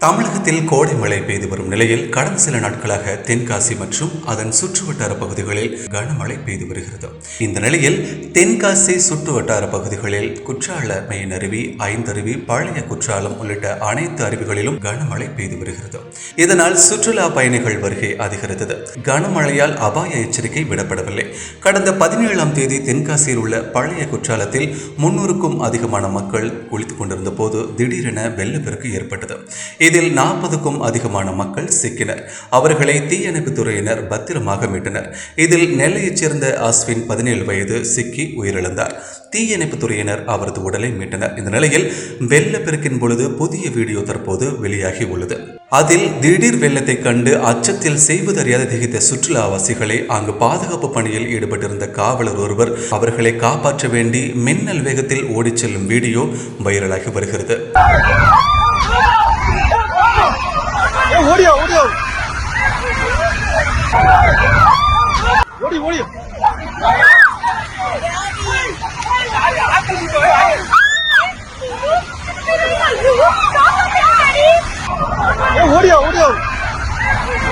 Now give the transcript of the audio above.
தமிழகத்தில் கோடை மழை பெய்து வரும் நிலையில் கடந்த சில நாட்களாக தென்காசி மற்றும் அதன் சுற்றுவட்டார பகுதிகளில் கனமழை பெய்து வருகிறது. இந்த நிலையில் தென்காசி சுற்றுவட்டார பகுதிகளில் குற்றால மெயின் அருவி, ஐந்தருவி, பழைய குற்றாலம் உள்ளிட்ட அனைத்து அருவிகளிலும் கனமழை பெய்து வருகிறது. இதனால் சுற்றுலா பயணிகள் வருகை அதிகரித்தது. கனமழையால் அபாய எச்சரிக்கை விடப்படவில்லை. கடந்த 17ஆம் தேதி தென்காசியில் உள்ள பழைய குற்றாலத்தில் 300க்கும் அதிகமான மக்கள் குளித்துக் கொண்டிருந்த போது திடீரென வெள்ளப்பெருக்கு ஏற்பட்டது. இதில் 40க்கும் அதிகமான மக்கள் சிக்கினர். அவர்களை தீயணைப்புத் துறையினர் பத்திரமாக மீட்டனர். இதில் நெல்லையைச் சேர்ந்த அஸ்வின் 17 வயது சிக்கி உயிரிழந்தார். தீயணைப்புத் துறையினர் அவரது உடலை மீட்டனர். இந்த நிலையில் வெள்ளப்பெருக்கின் பொழுது புதிய வீடியோ தற்போது வெளியாகி உள்ளது. அதில் திடீர் வெள்ளத்தை கண்டு அச்சத்தில் செய்வதறியாத திகைத்த சுற்றுலாவாசிகளை அங்கு பாதுகாப்பு பணியில் ஈடுபட்டிருந்த காவலர் ஒருவர் அவர்களை காப்பாற்ற வேண்டி மின்னல் வேகத்தில் ஓடிச் செல்லும் வீடியோ வைரலாகி வருகிறது. ஓடியா ஓடியா ஓடி ஓடி